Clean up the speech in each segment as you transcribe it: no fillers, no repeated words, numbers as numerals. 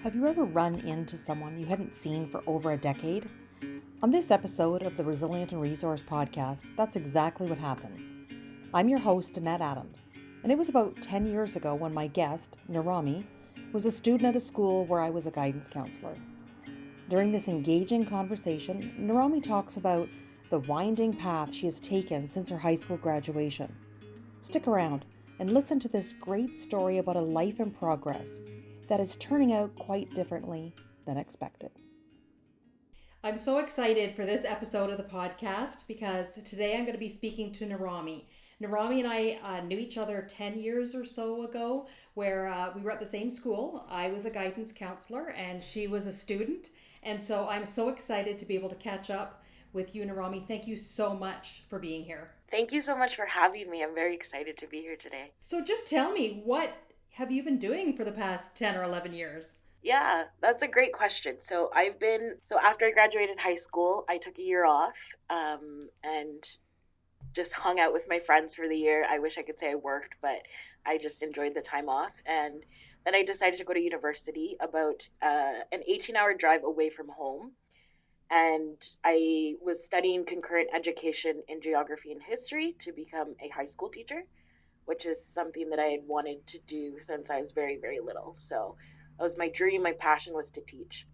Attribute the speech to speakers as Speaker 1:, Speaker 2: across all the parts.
Speaker 1: Have you ever run into someone you hadn't seen for over a decade? On this episode of the Resilient and Resource podcast, that's exactly what happens. I'm your host, Danette Adams, and it was about 10 years ago when my guest, Noramy, was a student at a school where I was a guidance counselor. During this engaging conversation, Noramy talks about the winding path she has taken since her high school graduation. Stick around and listen to this great story about a life in progress that is turning out quite differently than expected. I'm so excited for this episode of the podcast because today I'm going to be speaking to Noramy. Noramy and I knew each other 10 years or so ago, where we were at the same school. I was a guidance counselor and she was a student. And so I'm so excited to be able to catch up with you, Noramy. Thank you so much for being here.
Speaker 2: Thank you so much for having me. I'm very excited to be here today.
Speaker 1: So just tell me, what have you been doing for the past 10 or 11 years?
Speaker 2: Yeah, that's a great question. So after I graduated high school, I took a year off and just hung out with my friends for the year. I wish I could say I worked, but I just enjoyed the time off. And then I decided to go to university about an 18-hour drive away from home. And I was studying concurrent education in geography and history to become a high school teacher, which is something that I had wanted to do since I was very, very little. So that was my dream. My passion was to teach.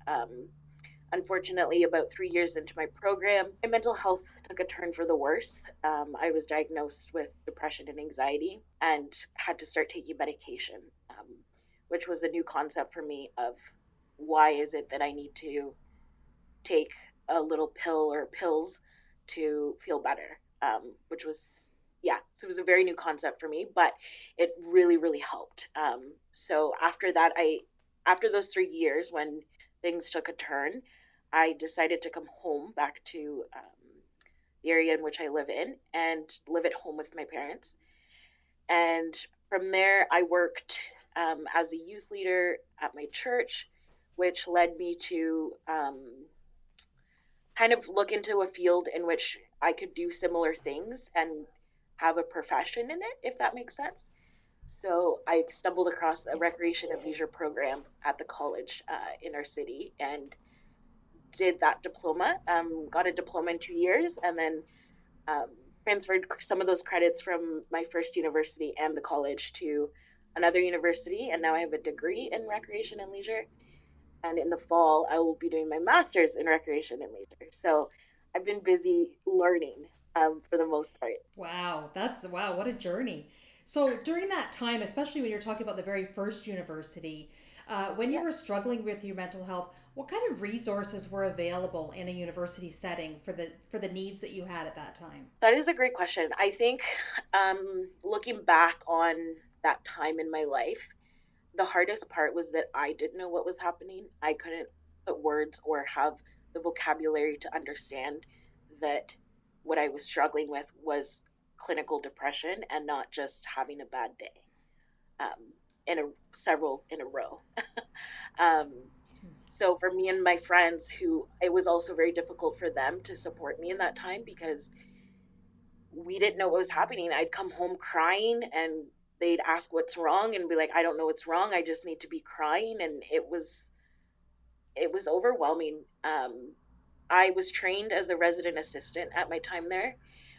Speaker 2: Unfortunately, about 3 years into my program, my mental health took a turn for the worse. I was diagnosed with depression and anxiety and had to start taking medication, which was a new concept for me of why is it that I need to take a little pill or pills to feel better, which was so it was a very new concept for me, but it really, really helped. So after those 3 years, when things took a turn, I decided to come home back to the area in which I live in and live at home with my parents. And from there, I worked as a youth leader at my church, which led me to kind of look into a field in which I could do similar things and have a profession in it, if that makes sense. So I stumbled across a recreation and leisure program at the college in our city and did that diploma. Got a diploma in 2 years, and then um, transferred some of those credits from my first university and the college to another university. And now I have a degree in recreation and leisure. And in the fall, I will be doing my master's in recreation and leisure. So I've been busy learning for the most part.
Speaker 1: Wow, what a journey. So during that time, especially when you're talking about the very first university, when you
Speaker 2: Yeah,
Speaker 1: were struggling with your mental health, what kind of resources were available in a university setting for the needs that you had at that time?
Speaker 2: that is a great question. I think looking back on that time in my life, the hardest part was that I didn't know what was happening. I couldn't put words or have the vocabulary to understand that what I was struggling with was clinical depression and not just having a bad day. In a several in a row. um, so for me and my friends, who it was also very difficult for them to support me in that time because we didn't know what was happening. I'd come home crying and they'd ask what's wrong and be like, I don't know what's wrong. I just need to be crying. And it was overwhelming. I was trained as a resident assistant at my time there.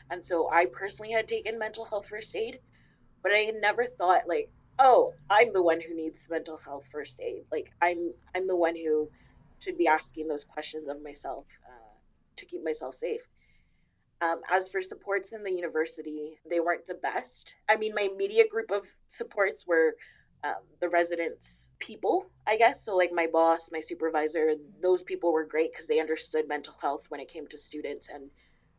Speaker 2: And so I personally had taken mental health first aid, but I never thought like, oh, I'm the one who needs mental health first aid. Like I'm the one who should be asking those questions of myself to keep myself safe. As for supports in the university, they weren't the best. I mean, my immediate group of supports were the residents' people, I guess. So, like my boss, my supervisor, those people were great because they understood mental health when it came to students and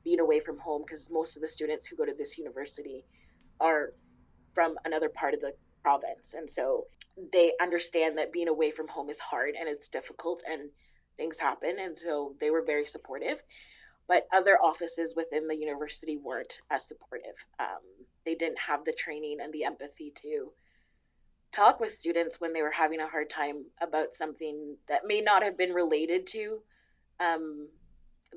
Speaker 2: being away from home. Because most of the students who go to this university are from another part of the province. And so they understand that being away from home is hard and it's difficult and things happen. And so they were very supportive. But other offices within the university weren't as supportive. They didn't have the training and the empathy to talk with students when they were having a hard time about something that may not have been related to um,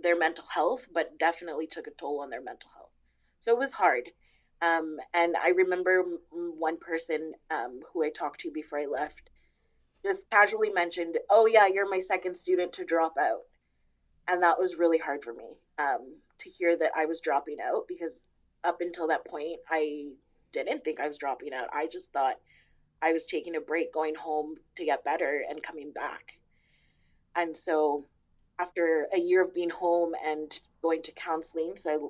Speaker 2: their mental health, but definitely took a toll on their mental health. So it was hard. And I remember one person who I talked to before I left just casually mentioned, "Oh yeah, you're my second student to drop out." And that was really hard for me, to hear that I was dropping out, because up until that point I didn't think I was dropping out. I just thought I was taking a break, going home to get better and coming back. And so after a year of being home and going to counseling, so I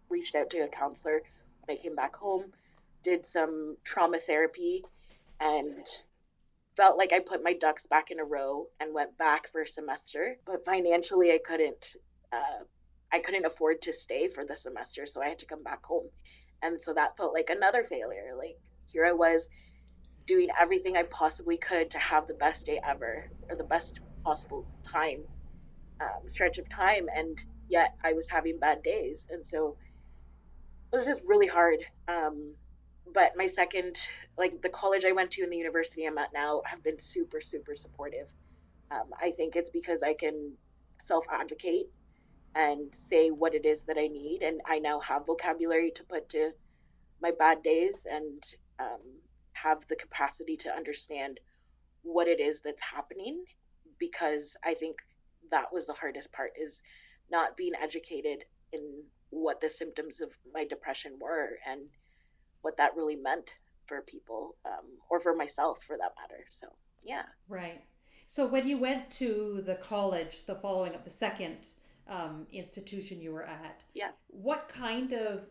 Speaker 2: reached out to a counselor when I came back home, did some trauma therapy, and felt like I put my ducks back in a row and went back for a semester. But financially, uh, I couldn't afford to stay for the semester, so I had to come back home. And so that felt like another failure. Like, here I was doing everything I possibly could to have the best day ever, or the best possible time, stretch of time, and yet I was having bad days. And so it was just really hard. But my second, like the college I went to and the university I'm at now, have been super, super supportive. I think it's because I can self advocate and say what it is that I need. And I now have vocabulary to put to my bad days, and um, have the capacity to understand what it is that's happening. Because I think that was the hardest part, is not being educated in what the symptoms of my depression were, and what that really meant for people, or for myself for that matter. So, yeah.
Speaker 1: Right. So when you went to the college, the following of the second institution you were at,
Speaker 2: Yeah.
Speaker 1: what kind of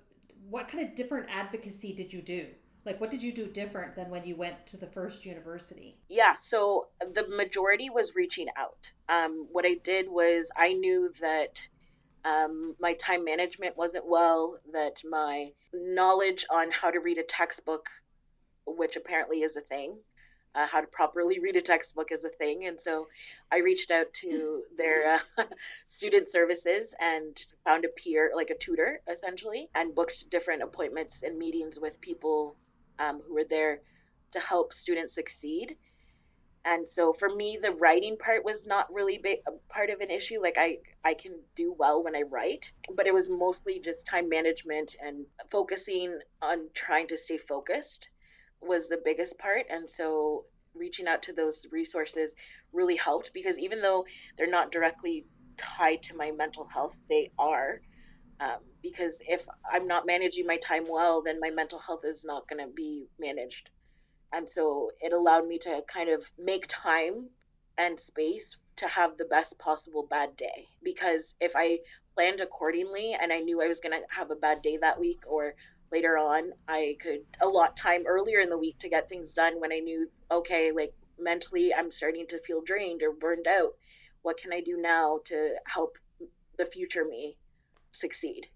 Speaker 1: what kind of different advocacy did you do? Like, what did you do different than when you went to the first university?
Speaker 2: Yeah, so the majority was reaching out. What I did was, I knew that my time management wasn't well, that my knowledge on how to read a textbook, which apparently is a thing, how to properly read a textbook is a thing. And so I reached out to their student services and found a peer, like a tutor essentially, and booked different appointments and meetings with people, who were there to help students succeed. And so for me, the writing part was not really a part of an issue. Like, I can do well when I write, but it was mostly just time management and focusing on trying to stay focused was the biggest part. And so reaching out to those resources really helped, because even though they're not directly tied to my mental health, they are. Because if I'm not managing my time well, then my mental health is not going to be managed. And so it allowed me to kind of make time and space to have the best possible bad day. Because if I planned accordingly and I knew I was going to have a bad day that week or later on, I could allot time earlier in the week to get things done when I knew, okay, like mentally I'm starting to feel drained or burned out. What can I do now to help the future me succeed?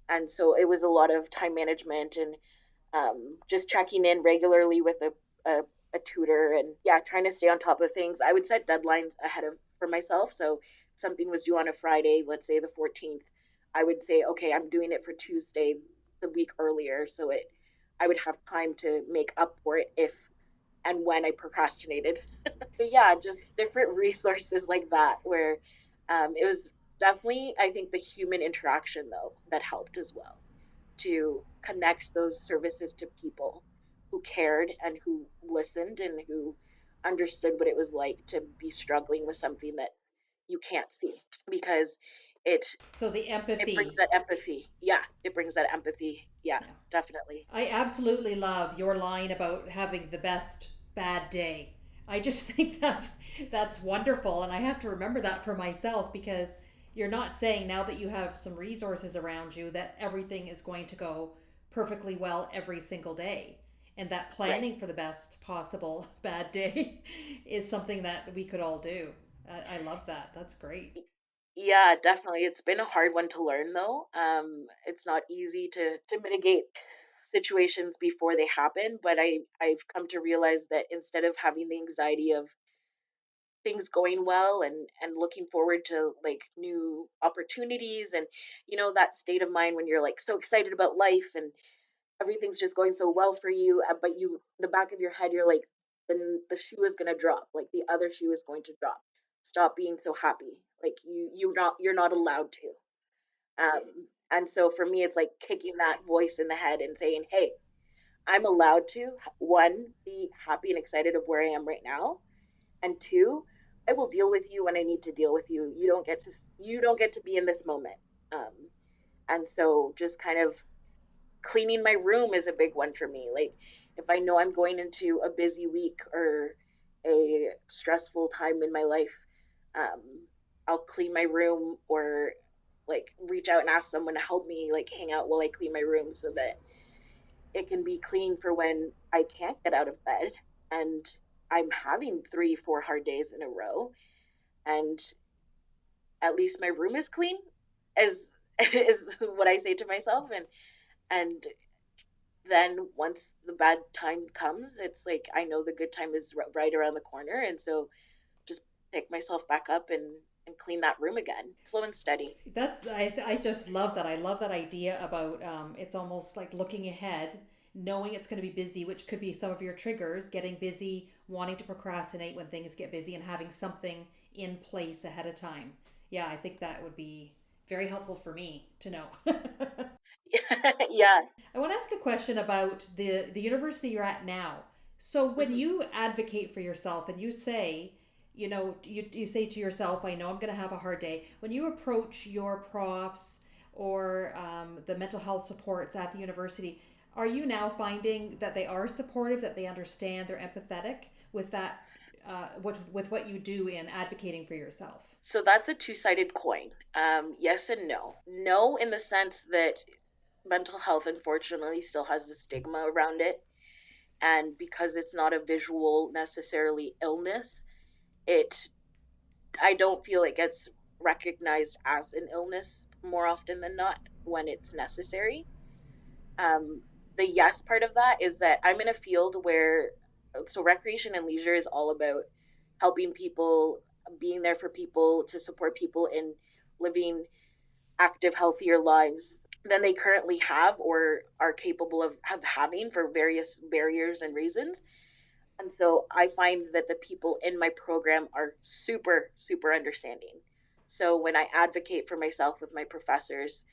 Speaker 2: And so it was a lot of time management, and just checking in regularly with a tutor, and yeah, trying to stay on top of things. I would set deadlines ahead of for myself. So if something was due on a Friday, let's say the 14th, I would say, okay, I'm doing it for Tuesday the week earlier, so it I would have time to make up for it if and when I procrastinated. But yeah, just different resources like that, where it was definitely, I think, the human interaction though that helped as well, to connect those services to people who cared and who listened and who understood what it was like to be struggling with something that you can't see. Because it
Speaker 1: So the
Speaker 2: it brings
Speaker 1: empathy.
Speaker 2: that empathy. Yeah, it brings that empathy. Yeah,
Speaker 1: Yeah.
Speaker 2: definitely.
Speaker 1: I absolutely love your line about having the best bad day. I just think that's wonderful, and I have to remember that for myself, because you're not saying, now that you have some resources around you, that everything is going to go perfectly well every single day. And that
Speaker 2: Right.
Speaker 1: planning for the best possible bad day is something that we could all do. I love that. That's great.
Speaker 2: Yeah, definitely. It's been a hard one to learn though. It's not easy to mitigate situations before they happen, but I've come to realize that instead of having the anxiety of things going well, and looking forward to like new opportunities, and that state of mind when you're like so excited about life and everything's just going so well for you, but you the back of your head you're like, then the shoe is going to drop, like the other shoe is going to drop. Stop being so happy, like you're not allowed to. And so for me it's like kicking that voice in the head and saying, hey, I'm allowed to, one, be happy and excited of where I am right now, And two, I will deal with you when I need to deal with you. You don't get to be in this moment. Um, and so just kind of cleaning my room is a big one for me. Like if I know I'm going into a busy week or a stressful time in my life, um, I'll clean my room or like reach out and ask someone to help me like hang out while I clean my room so that it can be clean for when I can't get out of bed and I'm having 3, 4 hard days in a row, and at least my room is clean, is is what I say to myself. And then once the bad time comes, it's like I know the good time is right around the corner, and so just pick myself back up and clean that room again, slow and steady.
Speaker 1: I just love that. I love that idea about it's almost like looking ahead, knowing it's going to be busy, which could be some of your triggers, getting busy, wanting to procrastinate when things get busy, and having something in place ahead of time. Yeah, I think that would be very helpful for me to know.
Speaker 2: Yeah.
Speaker 1: I want to ask a question about the university you're at now. So when
Speaker 2: Mhm.
Speaker 1: you advocate for yourself and you say, you say to yourself, I know I'm going to have a hard day. When you approach your profs or the mental health supports at the university, are you now finding that they are supportive, that they understand, they're empathetic with that, with what you do in advocating for yourself?
Speaker 2: So that's a two-sided coin. Yes and no. No, in the sense that mental health, unfortunately, still has the stigma around it. And because it's not a visual necessarily illness, it I don't feel it gets recognized as an illness more often than not when it's necessary. Um, the yes part of that is that I'm in a field where, so recreation and leisure is all about helping people, being there for people, to support people in living active, healthier lives than they currently have or are capable of having for various barriers and reasons. And so I find that the people in my program are super, super understanding. So when I advocate for myself with my professors,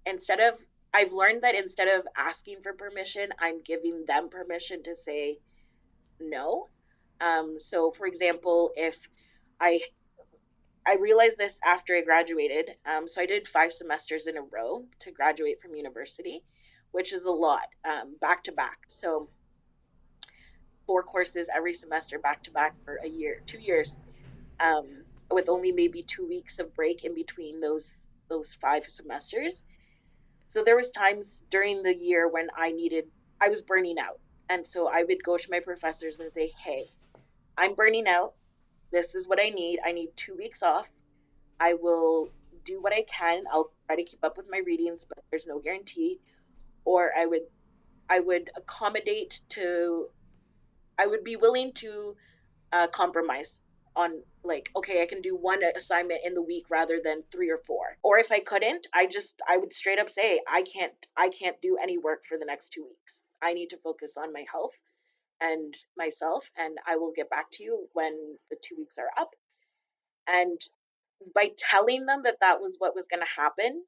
Speaker 2: instead of, I've learned that instead of asking for permission, I'm giving them permission to say no. So for example, if I I realized this after I graduated. So I did 5 semesters in a row to graduate from university, which is a lot, back to back. So 4 courses every semester back to back for a year, 2 years, with only maybe 2 weeks of break in between those 5 semesters. So there was times during the year when I was burning out, and so I would go to my professors and say, "Hey, I'm burning out. This is what I need. I need 2 weeks off. I will do what I can. I'll try to keep up with my readings, but there's no guarantee." Or I would accommodate to I would be willing to compromise on, like, okay, I can do one assignment in the week rather than 3 or 4. Or if I couldn't, I would straight up say I can't do any work for the next 2 weeks. I need to focus on my health and myself, and I will get back to you when the 2 weeks are up. And by telling them that that was what was going to happen,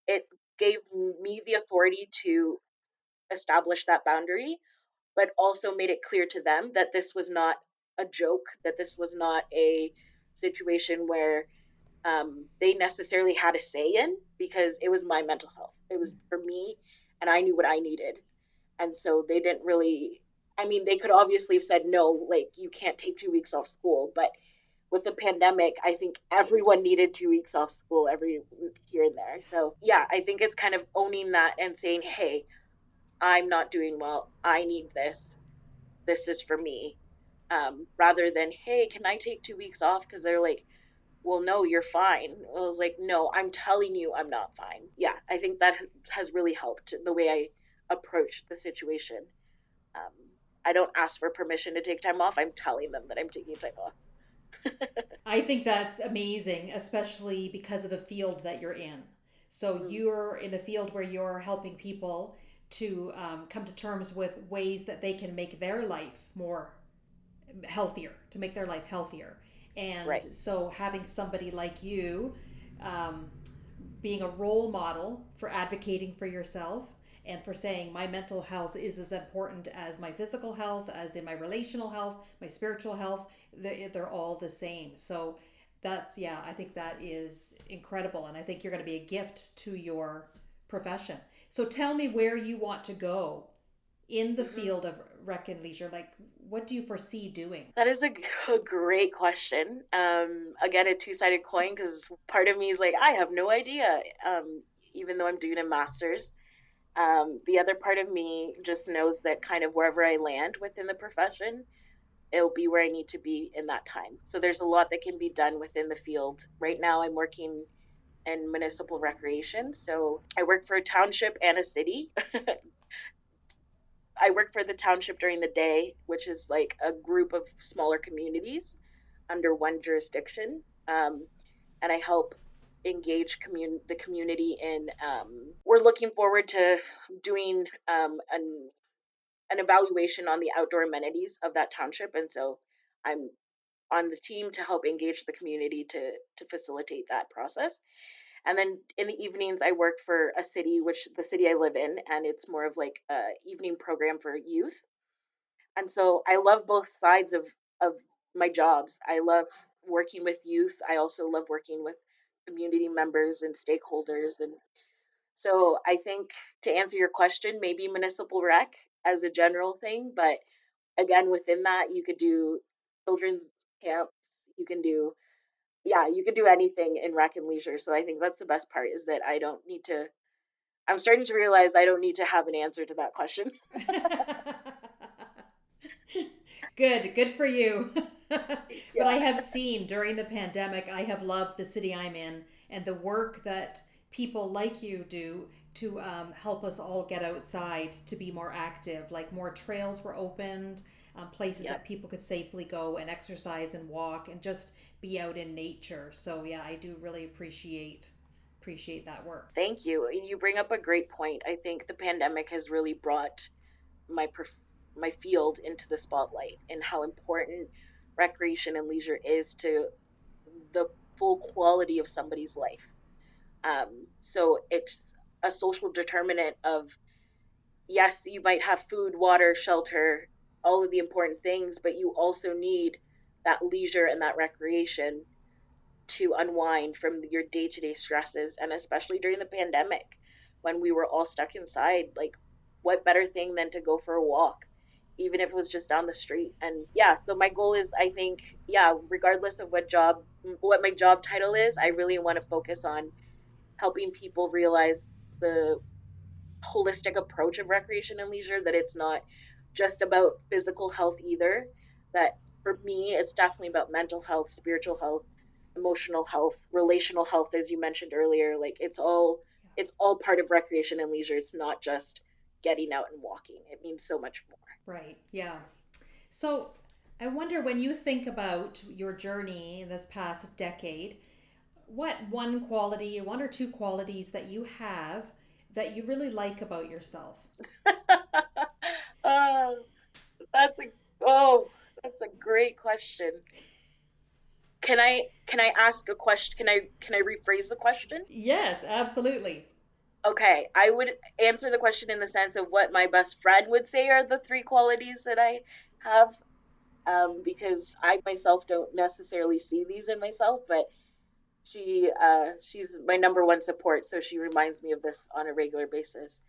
Speaker 2: it gave me the authority to establish that boundary, but also made it clear to them that this was not a joke, that this was not a situation where they necessarily had a say in, because it was my mental health. It was for me, and I knew what I needed. And so they didn't really, I mean, they could obviously have said, no, like, you can't take 2 weeks off school. But with the pandemic, I think everyone needed 2 weeks off school every here and there. So, yeah, I think it's kind of owning that and saying, hey, I'm not doing well. I need this. This is for me. Rather than, hey, can I take 2 weeks off? Because they're like, well, no, you're fine. I was like, no, I'm telling you I'm not fine. Yeah, I think that has really helped the way I approach the situation. Um, I don't ask for permission to take time off. I'm telling them that I'm taking time off.
Speaker 1: I think that's amazing, especially because of the field that you're in. So
Speaker 2: Mm,
Speaker 1: you're in a field where you're helping people to come to terms with ways that they can make their life more healthier, to make their life healthier. And
Speaker 2: right.
Speaker 1: so having somebody like you um, being a role model for advocating for yourself and for saying my mental health is as important as my physical health, as in my relational health, my spiritual health. They're all the same. So that's, yeah, I think that is incredible. And I think you're going to be a gift to your profession. So tell me where you want to go in the
Speaker 2: Hmm.
Speaker 1: field of rec and leisure. Like, what do you foresee doing?
Speaker 2: That is a great question. Again, a two-sided coin because part of me is like, I have no idea, even though I'm doing a master's. The other part of me just knows that kind of wherever I land within the profession, it'll be where I need to be in that time. So there's a lot that can be done within the field. Right now, I'm working in municipal recreation. So I work for a township and a city. I work for the township during the day, which is like a group of smaller communities under one jurisdiction. And I help engage the community in. We're looking forward to doing an evaluation on the outdoor amenities of that township, and so I'm on the team to help engage the community to facilitate that process. And then in the evenings, I work for a city, which the city I live in, and it's more of like a evening program for youth. And so I love both sides of my jobs. I love working with youth. I also love working with community members and stakeholders. And so I think to answer your question, maybe municipal rec as a general thing, but again, within that, you could do children's camps. You can do, yeah, you could do anything in rec and leisure. So I think that's the best part is that I don't need to. I'm starting to realize I don't need to have an answer to that question.
Speaker 1: Good for you. But I
Speaker 2: Yeah.
Speaker 1: have seen during the pandemic, I have loved the city I'm in and the work that people like you do to help us all get outside to be more active. Like more trails were opened, places
Speaker 2: Yep.
Speaker 1: that people could safely go and exercise and walk and just be out in nature. So yeah, I do really appreciate that work.
Speaker 2: Thank you. You bring up a great point. I think the pandemic has really brought my my field into the spotlight and how important recreation and leisure is to the full quality of somebody's life. So it's a social determinant of yes, you might have food, water, shelter, all of the important things, but you also need that leisure and that recreation to unwind from your day-to-day stresses, and especially during the pandemic when we were all stuck inside, like what better thing than to go for a walk, even if it was just down the street. And yeah, so my goal is, I think, yeah, regardless of what my job title is, I really want to focus on helping people realize the holistic approach of recreation and leisure, that it's not just about physical health either, that for me it's definitely about mental health, spiritual health, emotional health, relational health, as you mentioned earlier. Like it's all part of recreation and leisure. It's not just getting out and walking. It means so much more.
Speaker 1: Right. Yeah. So I wonder when you think about your journey in this past decade, what one or two qualities that you have that you really like about yourself?
Speaker 2: Oh, that's a oh, that's a great question. Can I ask a question? Can I rephrase the question?
Speaker 1: Yes, absolutely.
Speaker 2: Okay, I would answer the question in the sense of what my best friend would say are the three qualities that I have, because I myself don't necessarily see these in myself, but she's my number one support, so she reminds me of this on a regular basis.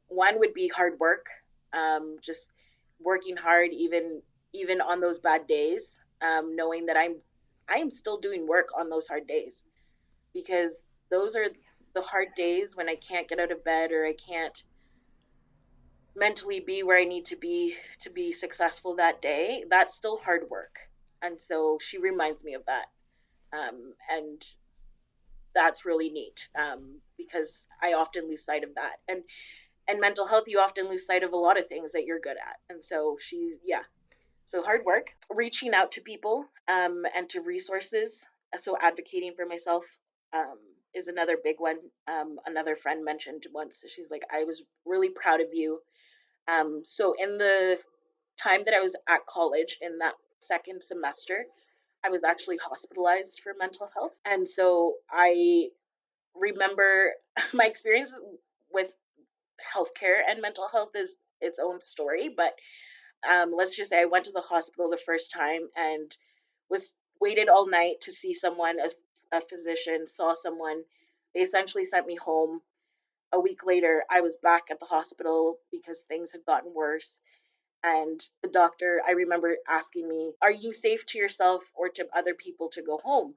Speaker 2: One would be hard work, just working hard even on those bad days, knowing that I am still doing work on those hard days, because those are the hard days when I can't get out of bed or I can't mentally be where I need to be successful that day. That's still hard work. And so she reminds me of that. And that's really neat, because I often lose sight of that. And mental health, you often lose sight of a lot of things that you're good at. And so she's, yeah. So hard work, reaching out to people, and to resources. So advocating for myself, um, is another big one. Another friend mentioned once, she's like, I was really proud of you. So in the time that I was at college, in that second semester, I was actually hospitalized for mental health. And so I remember my experience with healthcare and mental health is its own story, but let's just say I went to the hospital the first time and was waited all night to see someone, a physician, saw someone. They essentially sent me home. A week later, I was back at the hospital because things had gotten worse. And the doctor, I remember asking me, "Are you safe to yourself or to other people to go home?"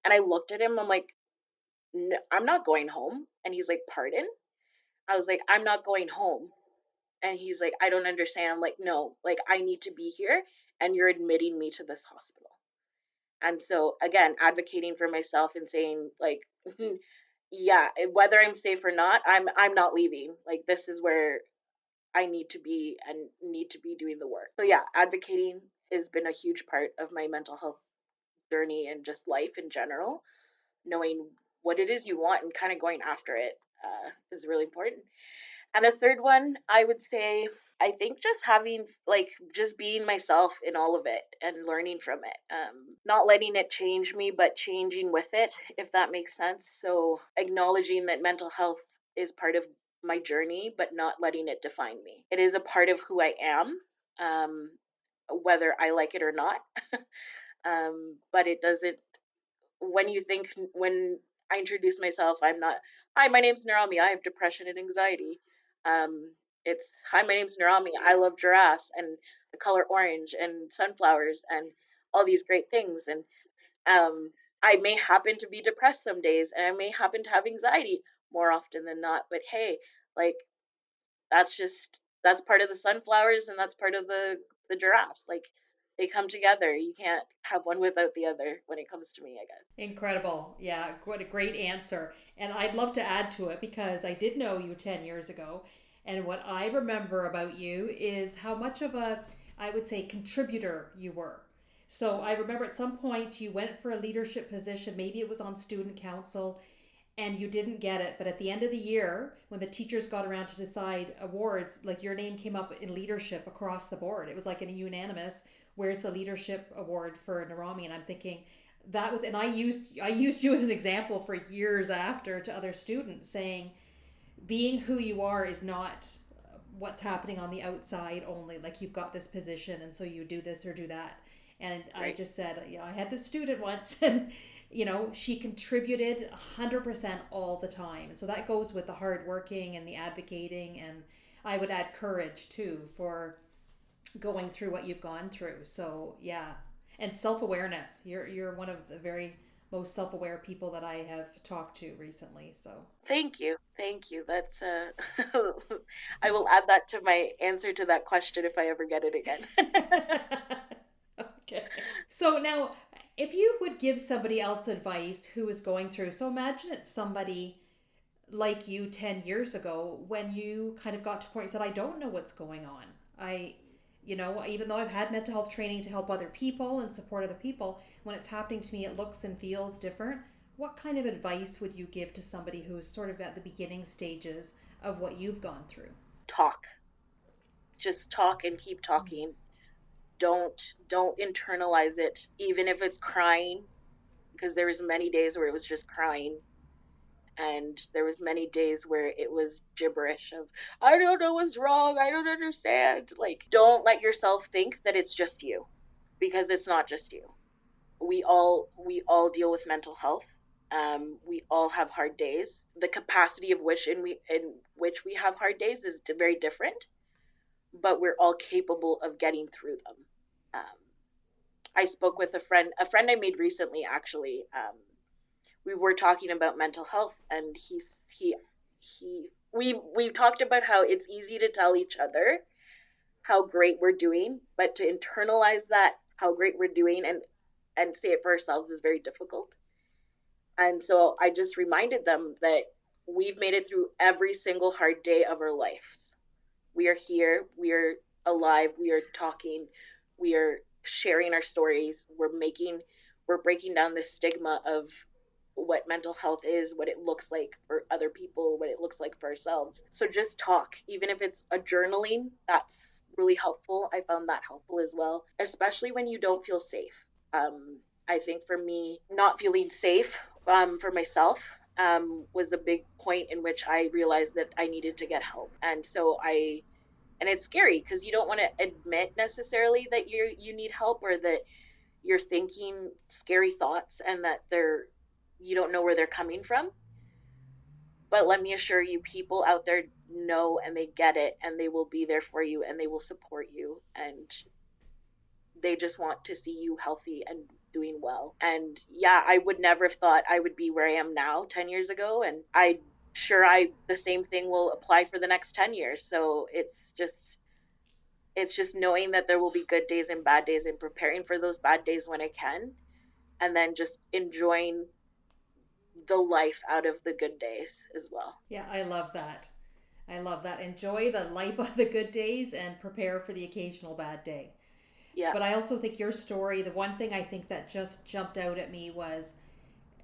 Speaker 2: And I looked at him, I'm like, "No, I'm not going home." And he's like, "Pardon?" I was like, "I'm not going home." And he's like, "I don't understand." I'm like, "No, like I need to be here and you're admitting me to this hospital." And so again, advocating for myself and saying like, yeah, whether I'm safe or not, I'm not leaving. Like this is where I need to be and need to be doing the work. So yeah, advocating has been a huge part of my mental health journey and just life in general. Knowing what it is you want and kind of going after it is really important. And a third one, I would say, I think just having, like, just being myself in all of it and learning from it. Not letting it change me, but changing with it, if that makes sense. So acknowledging that mental health is part of my journey, but not letting it define me. It is a part of who I am, um, whether I like it or not. But it doesn't, when you think, when I introduce myself, I'm not, "Hi, my name's Noramy. I have depression and anxiety." Um, it's, "Hi, my name's Noramy. I love giraffes and the color orange and sunflowers and all these great things." And um, I may happen to be depressed some days, and I may happen to have anxiety more often than not. But hey, like that's part of the sunflowers and that's part of the giraffes. Like they come together. You can't have one without the other when it comes to me, I guess.
Speaker 1: Incredible. Yeah, what a great answer. And I'd love to add to it because I did know you 10 years ago. And what I remember about you is how much of a, I would say, contributor you were. So I remember at some point you went for a leadership position, maybe it was on student council, and you didn't get it. But at the end of the year, when the teachers got around to decide awards, like your name came up in leadership across the board. It was like in a unanimous, where's the leadership award for Narami? And I'm thinking, that was, and I used you as an example for years after to other students, saying being who you are is not what's happening on the outside only. Like you've got this position and so you do this or do that. And I
Speaker 2: Right.
Speaker 1: just said, yeah, I had this student once and she contributed 100% all the time. And so that goes with the hard working and the advocating, and I would add courage too for going through what you've gone through. So yeah, and self awareness. You're one of the very most self aware people that I have talked to recently. So
Speaker 2: Thank you. Thank you. That's I will add that to my answer to that question if I ever get it again.
Speaker 1: okay. So now, if you would give somebody else advice who is going through, so imagine it's somebody like you 10 years ago when you kind of got to a point and said, I don't know what's going on. Even though I've had mental health training to help other people and support other people, when it's happening to me, it looks and feels different. What kind of advice would you give to somebody who's sort of at the beginning stages of what you've gone through?
Speaker 2: Talk. Just talk and keep talking. Don't internalize it even if it's crying, because there was many days where it was just crying, and there was many days where it was gibberish of, "I don't know what's wrong. I don't understand." Like don't let yourself think that it's just you, because it's not just you. We all deal with mental health. We all have hard days. The capacity of which in which we have hard days is very different, but we're all capable of getting through them. Um, I spoke with a friend I made recently. Actually, we were talking about mental health, and we talked about how it's easy to tell each other how great we're doing, but to internalize that how great we're doing and say it for ourselves is very difficult. And so I just reminded them that we've made it through every single hard day of our lives. We are here, we are alive, we are talking, we are sharing our stories, we're breaking down the stigma of what mental health is, what it looks like for other people, what it looks like for ourselves. So just talk, even if it's a journaling, that's really helpful. I found that helpful as well, especially when you don't feel safe. I think for me, not feeling safe for myself, was a big point in which I realized that I needed to get help. And so and it's scary because you don't want to admit necessarily that you need help, or that you're thinking scary thoughts and that you don't know where they're coming from. But let me assure you, people out there know and they get it, and they will be there for you and they will support you, and they just want to see you healthy and doing well. And yeah, I would never have thought I would be where I am now 10 years ago, and I the same thing will apply for the next 10 years. So it's just knowing that there will be good days and bad days, and preparing for those bad days when I can, and then just enjoying the life out of the good days as well.
Speaker 1: Yeah, I love that. I love that. Enjoy the life of the good days and prepare for the occasional bad day.
Speaker 2: Yeah.
Speaker 1: But I also think your story, the one thing I think that just jumped out at me was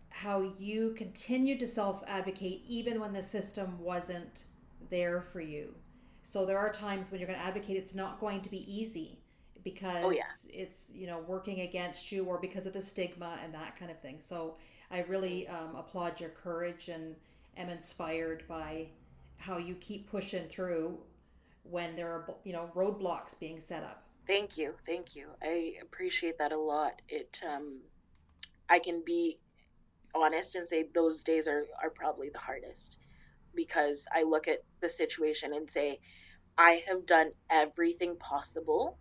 Speaker 1: how you continued to self advocate even when the system wasn't there for you. So there are times when you're going to advocate, it's not going to be easy
Speaker 2: Oh yeah.
Speaker 1: because it's, working against you or because of the stigma and that kind of thing. So I
Speaker 2: Hmm.
Speaker 1: really applaud your courage and am inspired by how you keep pushing through when there are, roadblocks being set up.
Speaker 2: Thank you. Thank you. I appreciate that a lot. I can be honest and say those days are probably the hardest, because I look at the situation and say, I have done everything possible.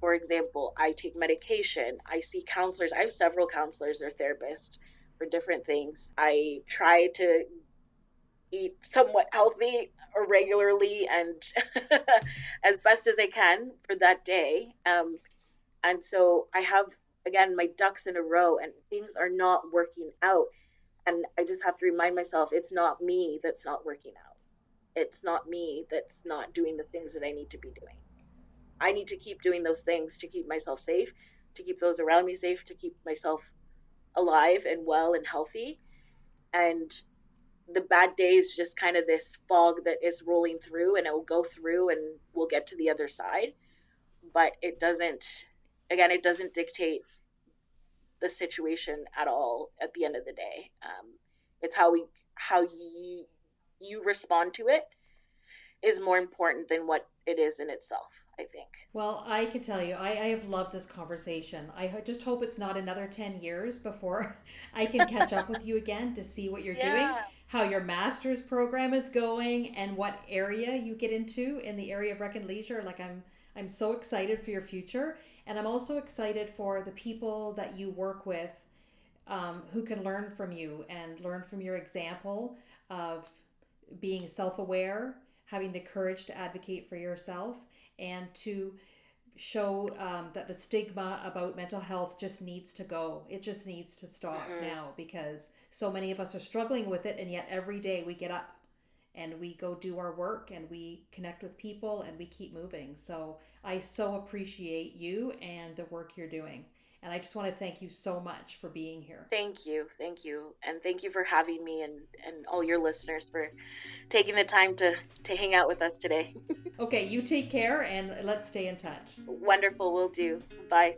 Speaker 2: For example, I take medication, I see counselors. I have several counselors or therapists for different things. I try to eat somewhat healthy or regularly and as best as I can for that day. And so I have, again, my ducks in a row, and things are not working out. And I just have to remind myself, it's not me that's not working out. It's not me that's not doing the things that I need to be doing. I need to keep doing those things to keep myself safe, to keep those around me safe, to keep myself alive and well and healthy. And the bad days just kind of this fog that is rolling through, and it will go through and we'll get to the other side. But it doesn't dictate the situation at all at the end of the day. It's how you respond to it is more important than what it is in itself, I think.
Speaker 1: Well, I can tell you, I have loved this conversation. Just hope it's not another 10 years before I can catch up with you again to see what you're doing,
Speaker 2: Yeah.
Speaker 1: how your master's program is going, and what area you get into in the area of rec and leisure. Like, I'm so excited for your future. And I'm also excited for the people that you work with who can learn from you and learn from your example of being self aware, having the courage to advocate for yourself, and to show that the stigma about mental health just needs to go. It just needs to stop
Speaker 2: Hmm.
Speaker 1: now because so many of us are struggling with it, and yet every day we get up and we go do our work and we connect with people and we keep moving. So I so appreciate you and the work you're doing. And I just want to thank you so much for being here.
Speaker 2: Thank you. Thank you. And thank you for having me, and all your listeners for taking the time to hang out with us today.
Speaker 1: Okay, you take care and let's stay in touch.
Speaker 2: Wonderful. Will do. Bye.